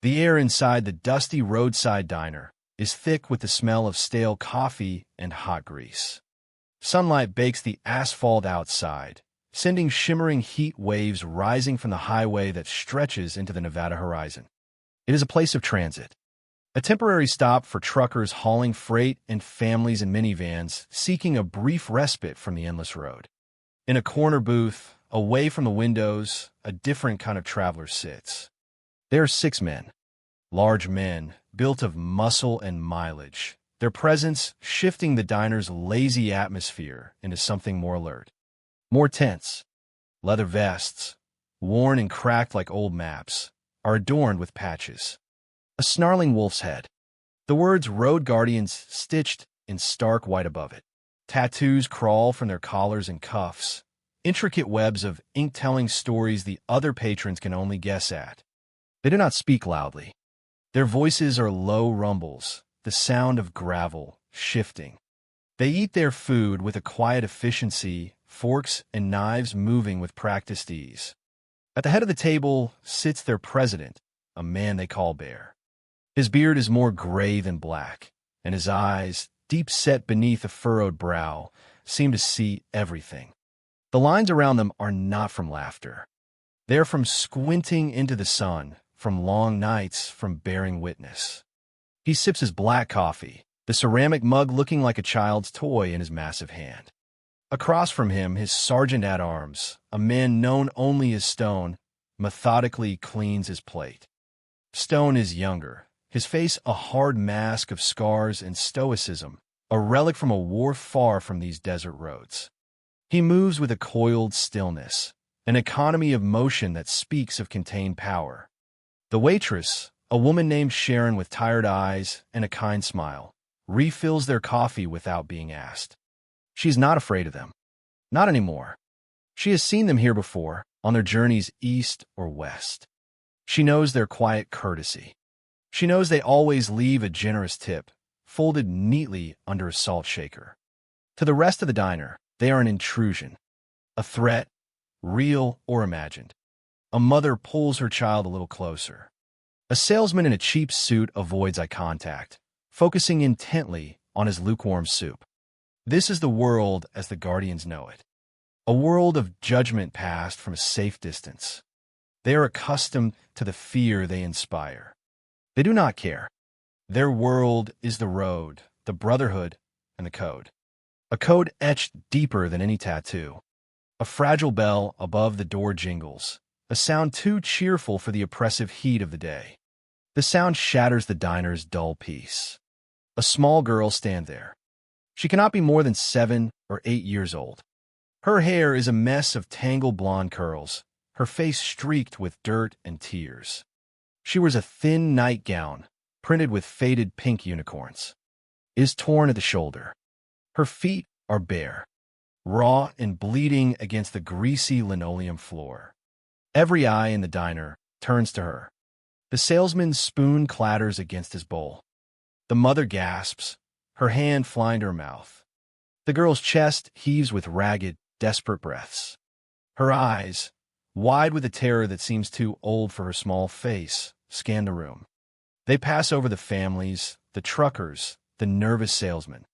The air inside the dusty roadside diner is thick with the smell of stale coffee and hot grease. Sunlight bakes the asphalt outside, sending shimmering heat waves rising from the highway that stretches into the Nevada horizon. It is a place of transit, a temporary stop for truckers hauling freight and families in minivans seeking a brief respite from the endless road. In a corner booth, away from the windows, a different kind of traveler sits. There are 6 men, large men, built of muscle and mileage, their presence shifting the diner's lazy atmosphere into something more alert, more tense. Leather vests, worn and cracked like old maps, are adorned with patches. A snarling wolf's head. The words Road Guardians stitched in stark white above it. Tattoos crawl from their collars and cuffs, intricate webs of ink telling stories the other patrons can only guess at. They do not speak loudly. Their voices are low rumbles, the sound of gravel shifting. They eat their food with a quiet efficiency, forks and knives moving with practiced ease. At the head of the table sits their president, a man they call Bear. His beard is more gray than black, and his eyes, deep set beneath a furrowed brow, seem to see everything. The lines around them are not from laughter. They are from squinting into the sun, from long nights, from bearing witness. He sips his black coffee, the ceramic mug looking like a child's toy in his massive hand. Across from him, his sergeant-at-arms, a man known only as Stone, methodically cleans his plate. Stone is younger, his face a hard mask of scars and stoicism, a relic from a war far from these desert roads. He moves with a coiled stillness, an economy of motion that speaks of contained power. The waitress, a woman named Sharon with tired eyes and a kind smile, refills their coffee without being asked. She's not afraid of them. Not anymore. She has seen them here before, on their journeys east or west. She knows their quiet courtesy. She knows they always leave a generous tip, folded neatly under a salt shaker. To the rest of the diner, they are an intrusion, a threat, real or imagined. A mother pulls her child a little closer. A salesman in a cheap suit avoids eye contact, focusing intently on his lukewarm soup. This is the world as the Guardians know it. A world of judgment passed from a safe distance. They are accustomed to the fear they inspire. They do not care. Their world is the road, the brotherhood, and the code. A code etched deeper than any tattoo. A fragile bell above the door jingles, a sound too cheerful for the oppressive heat of the day. The sound shatters the diner's dull peace. A small girl stands there. She cannot be more than 7 or 8 years old. Her hair is a mess of tangled blonde curls, her face streaked with dirt and tears. She wears a thin nightgown, printed with faded pink unicorns. It is torn at the shoulder. Her feet are bare, raw and bleeding against the greasy linoleum floor. Every eye in the diner turns to her. The salesman's spoon clatters against his bowl. The mother gasps, her hand flying to her mouth. The girl's chest heaves with ragged, desperate breaths. Her eyes, wide with a terror that seems too old for her small face, scan the room. They pass over the families, the truckers, the nervous salesman.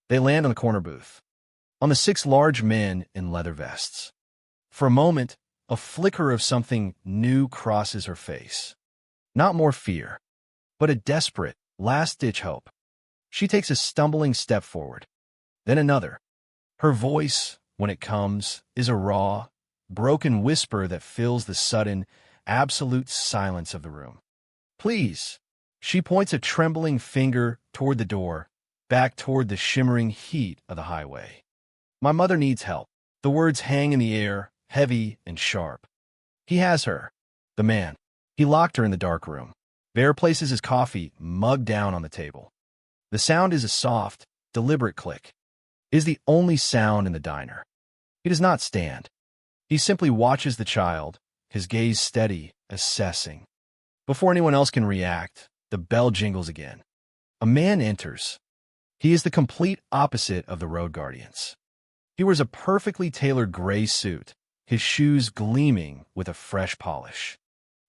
They land on the corner booth, on the 6 large men in leather vests. For a moment, a flicker of something new crosses her face. Not more fear, but a desperate, last-ditch hope. She takes a stumbling step forward, then another. Her voice, when it comes, is a raw, broken whisper that fills the sudden, absolute silence of the room. Please. She points a trembling finger toward the door, back toward the shimmering heat of the highway. My mother needs help. The words hang in the air, heavy and sharp. He has her. The man. He locked her in the dark room. Bear places his coffee mug down on the table. The sound is a soft, deliberate click. It is the only sound in the diner. He does not stand. He simply watches the child, his gaze steady, assessing. Before anyone else can react, the bell jingles again. A man enters. He is the complete opposite of the Road Guardians. He wears a perfectly tailored gray suit, his shoes gleaming with a fresh polish.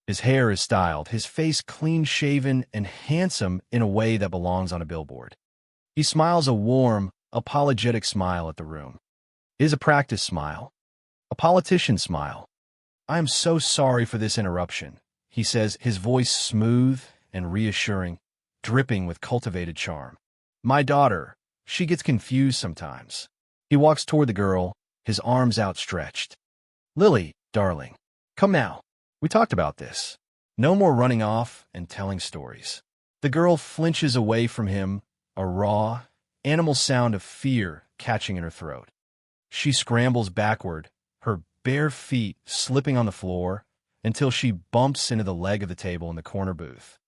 His hair is styled, his face clean-shaven and handsome in a way that belongs on a billboard. He smiles a warm, apologetic smile at the room. It is a practice smile. A politician smile. "I am so sorry for this interruption," he says, his voice smooth and reassuring, dripping with cultivated charm. "My daughter, she gets confused sometimes." He walks toward the girl, his arms outstretched. "Lily, darling, come now. We talked about this. No more running off and telling stories." The girl flinches away from him, a raw, animal sound of fear catching in her throat. She scrambles backward, her bare feet slipping on the floor, until she bumps into the leg of the table in the corner booth.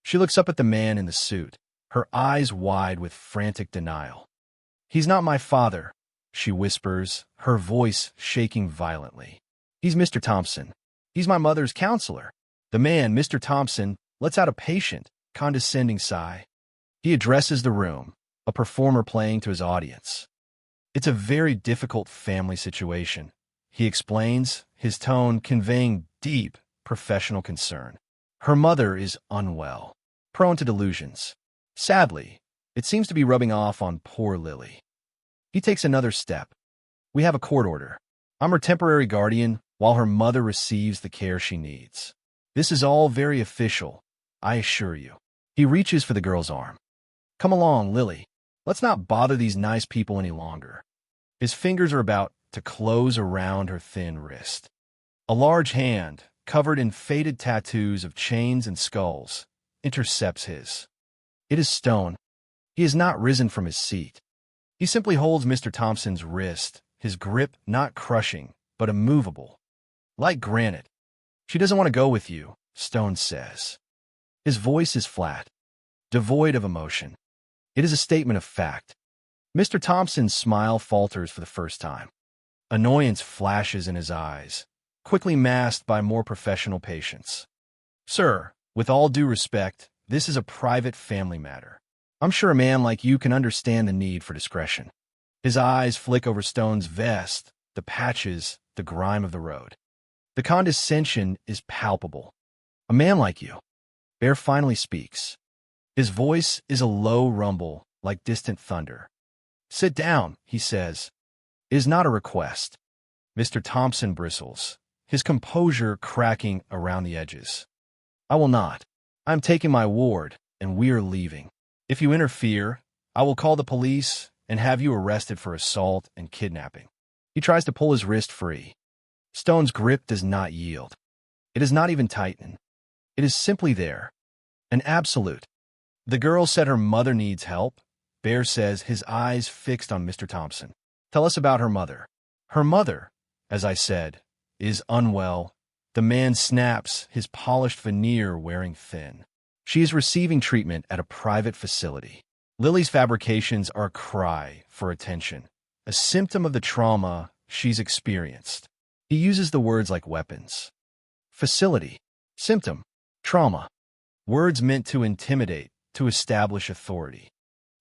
She looks up at the man in the suit, her eyes wide with frantic denial. "He's not my father," she whispers, her voice shaking violently. "He's Mr. Thompson. He's my mother's counselor." The man, Mr. Thompson, lets out a patient, condescending sigh. He addresses the room, a performer playing to his audience. "It's a very difficult family situation," he explains, his tone conveying deep, professional concern. "Her mother is unwell, prone to delusions. Sadly, it seems to be rubbing off on poor Lily." He takes another step. "We have a court order. I'm her temporary guardian while her mother receives the care she needs. This is all very official, I assure you." He reaches for the girl's arm. "Come along, Lily. Let's not bother these nice people any longer." His fingers are about to close around her thin wrist. A large hand, covered in faded tattoos of chains and skulls, intercepts his. It is Stone. He has not risen from his seat. He simply holds Mr. Thompson's wrist, his grip not crushing, but immovable. "Like granite." "She doesn't want to go with you," Stone says. His voice is flat, devoid of emotion. It is a statement of fact. Mr. Thompson's smile falters for the first time. Annoyance flashes in his eyes, quickly masked by more professional patience. "Sir, with all due respect, this is a private family matter. I'm sure a man like you can understand the need for discretion." His eyes flick over Stone's vest, the patches, the grime of the road. The condescension is palpable. "A man like you." Bear finally speaks. His voice is a low rumble, like distant thunder. "Sit down," he says. It is not a request. Mr. Thompson bristles, his composure cracking around the edges. "I will not. I am taking my ward, and we are leaving. If you interfere, I will call the police and have you arrested for assault and kidnapping." He tries to pull his wrist free. Stone's grip does not yield. It does not even tighten. It is simply there, an absolute. "The girl said her mother needs help," Bear says, his eyes fixed on Mr. Thompson. "Tell us about her mother." "Her mother, as I said, is unwell." The man snaps, his polished veneer wearing thin. "She is receiving treatment at a private facility." Lily's fabrications are a cry for attention, a symptom of the trauma she's experienced. He uses the words like weapons. Facility, symptom, trauma. Words meant to intimidate, to establish authority.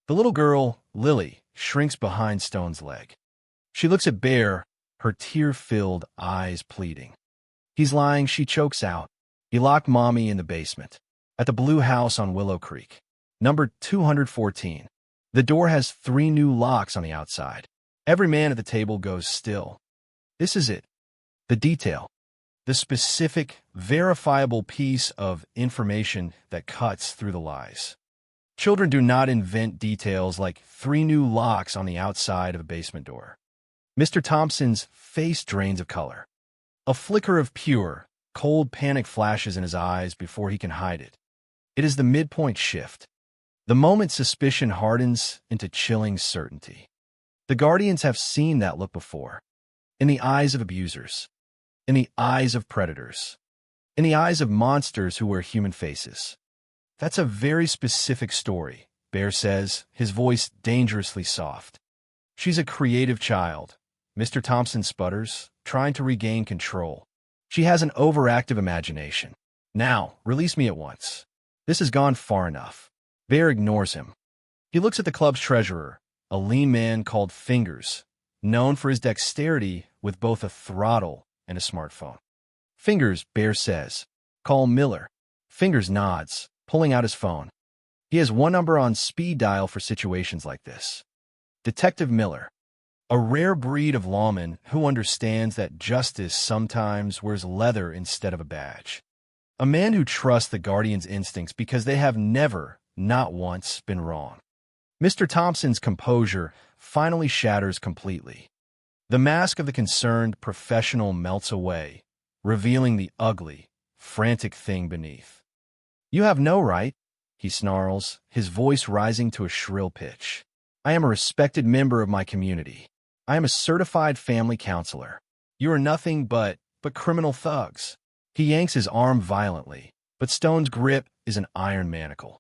The little girl, Lily, shrinks behind Stone's leg. She looks at Bear, her tear-filled eyes pleading. "He's lying," she chokes out. "He locked Mommy in the basement. At the blue house on Willow Creek. Number 214. The door has 3 new locks on the outside." Every man at the table goes still. This is it. The detail. The specific, verifiable piece of information that cuts through the lies. Children do not invent details like 3 new locks on the outside of a basement door. Mr. Thompson's face drains of color. A flicker of pure, cold panic flashes in his eyes before he can hide it. It is the midpoint shift. The moment suspicion hardens into chilling certainty. The Guardians have seen that look before. In the eyes of abusers. In the eyes of predators. In the eyes of monsters who wear human faces. "That's a very specific story," Bear says, his voice dangerously soft. "She's a creative child," Mr. Thompson sputters, trying to regain control. "She has an overactive imagination. Now, release me at once. This has gone far enough." Bear ignores him. He looks at the club's treasurer, a lean man called Fingers, known for his dexterity with both a throttle and a smartphone. "Fingers," Bear says, Call Miller. Fingers nods, pulling out his phone. He has one number on speed dial for situations like this. Detective Miller. A rare breed of lawman who understands that justice sometimes wears leather instead of a badge. A man who trusts the guardian's instincts because they have never, not once, been wrong. Mr. Thompson's composure finally shatters completely. The mask of the concerned professional melts away, revealing the ugly, frantic thing beneath. "You have no right," he snarls, his voice rising to a shrill pitch. "I am a respected member of my community. I am a certified family counselor. You are nothing but criminal thugs." He yanks his arm violently, but Stone's grip is an iron manacle.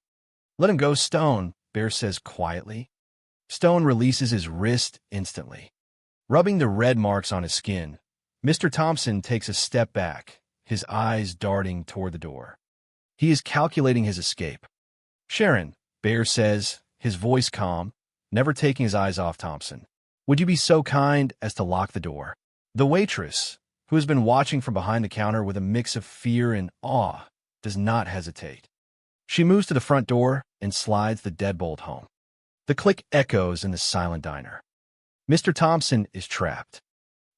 "Let him go, Stone," Bear says quietly. Stone releases his wrist instantly. Rubbing the red marks on his skin, Mr. Thompson takes a step back, his eyes darting toward the door. He is calculating his escape. "Sharon," Bear says, his voice calm, never taking his eyes off Thompson, "would you be so kind as to lock the door?" The waitress, who has been watching from behind the counter with a mix of fear and awe, does not hesitate. She moves to the front door and slides the deadbolt home. The click echoes in the silent diner. Mr. Thompson is trapped.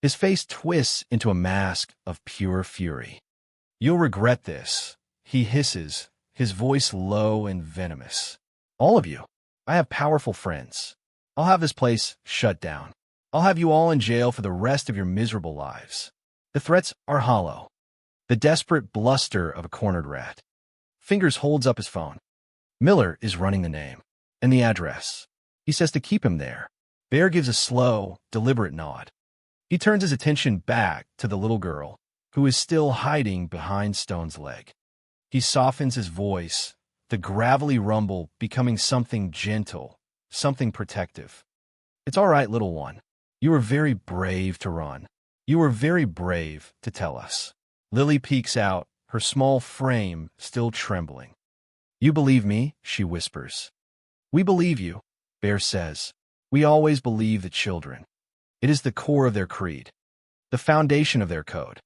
His face twists into a mask of pure fury. "You'll regret this," he hisses, his voice low and venomous. "All of you. I have powerful friends. I'll have this place shut down. I'll have you all in jail for the rest of your miserable lives." The threats are hollow. The desperate bluster of a cornered rat. Fingers holds up his phone. Miller is running the name and the address. He says to keep him there. Bear gives a slow, deliberate nod. He turns his attention back to the little girl, who is still hiding behind Stone's leg. He softens his voice, the gravelly rumble becoming something gentle, something protective. "It's all right, little one. You were very brave to run. You were very brave to tell us." Lily peeks out, her small frame still trembling. "You believe me?" she whispers. "We believe you," Bear says. "We always believe the children. It is the core of their creed, the foundation of their code.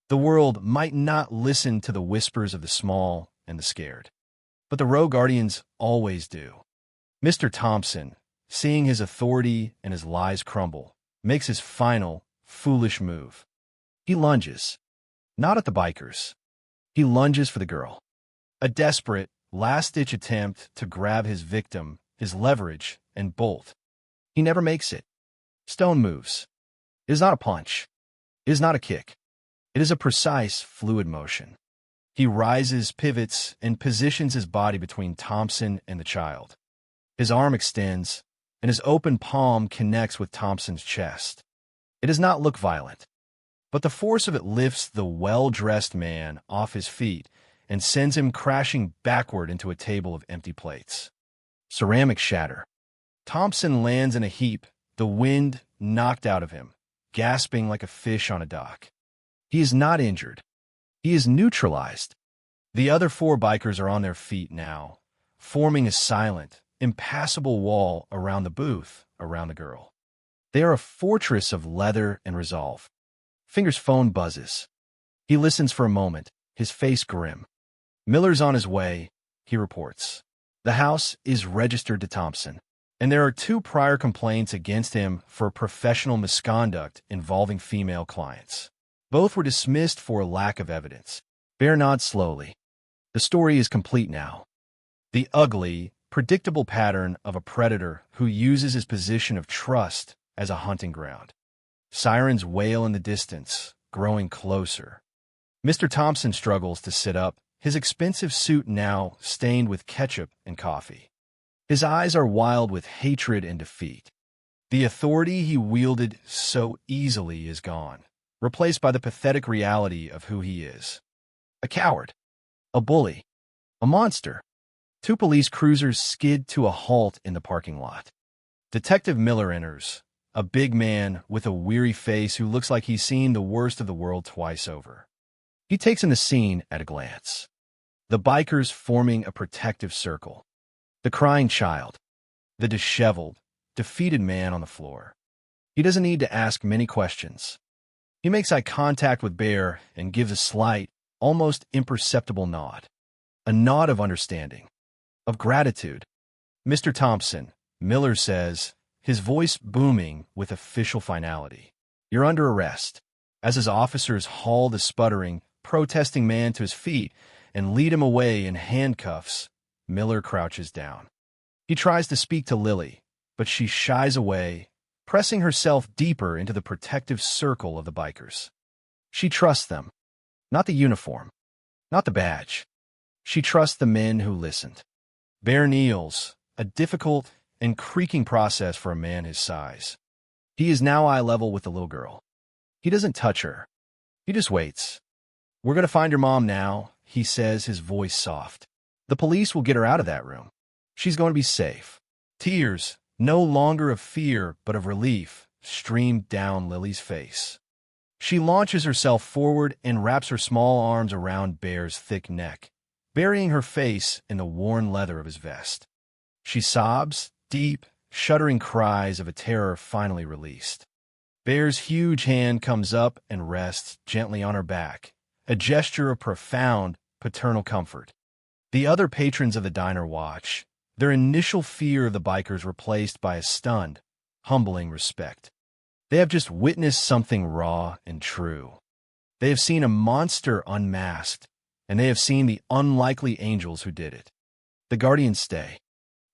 The world might not listen to the whispers of the small and the scared, but the rogue guardians always do." Mr. Thompson, seeing his authority and his lies crumble, makes his final, foolish move. He lunges. Not at the bikers. He lunges for the girl. A desperate, last-ditch attempt to grab his victim, his leverage, and bolt. He never makes it. Stone moves. It is not a punch. It is not a kick. It is a precise, fluid motion. He rises, pivots, and positions his body between Thompson and the child. His arm extends, and his open palm connects with Thompson's chest. It does not look violent, but the force of it lifts the well-dressed man off his feet and sends him crashing backward into a table of empty plates. Ceramics shatter. Thompson lands in a heap, the wind knocked out of him, gasping like a fish on a dock. He is not injured. He is neutralized. The other four bikers are on their feet now, forming a silent, impassable wall around the booth, around the girl. They are a fortress of leather and resolve. Finger's phone buzzes. He listens for a moment, his face grim. "Miller's on his way," he reports. "The house is registered to Thompson, and there are 2 prior complaints against him for professional misconduct involving female clients. Both were dismissed for lack of evidence." Bear nods slowly. The story is complete now. The ugly, predictable pattern of a predator who uses his position of trust as a hunting ground. Sirens wail in the distance, growing closer. Mr. Thompson struggles to sit up, his expensive suit now stained with ketchup and coffee. His eyes are wild with hatred and defeat. The authority he wielded so easily is gone, replaced by the pathetic reality of who he is. A coward. A bully. A monster. 2 police cruisers skid to a halt in the parking lot. Detective Miller enters, a big man with a weary face who looks like he's seen the worst of the world twice over. He takes in the scene at a glance. The bikers forming a protective circle. The crying child. The disheveled, defeated man on the floor. He doesn't need to ask many questions. He makes eye contact with Bear and gives a slight, almost imperceptible nod. A nod of understanding, of gratitude. "Mr. Thompson," Miller says, his voice booming with official finality. "You're under arrest." As his officers haul the sputtering, protesting man to his feet and lead him away in handcuffs, Miller crouches down. He tries to speak to Lily, but she shies away, pressing herself deeper into the protective circle of the bikers. She trusts them. Not the uniform. Not the badge. She trusts the men who listened. Bear kneels, a difficult and creaking process for a man his size. He is now eye level with the little girl. He doesn't touch her. He just waits. "We're going to find your mom now," he says, his voice soft. "The police will get her out of that room. She's going to be safe." Tears, no longer of fear but of relief, stream down Lily's face. She launches herself forward and wraps her small arms around Bear's thick neck, burying her face in the worn leather of his vest. She sobs, deep, shuddering cries of a terror finally released. Bear's huge hand comes up and rests gently on her back, a gesture of profound paternal comfort. The other patrons of the diner watch, their initial fear of the bikers replaced by a stunned, humbling respect. They have just witnessed something raw and true. They have seen a monster unmasked, and they have seen the unlikely angels who did it. The guardians stay.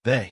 They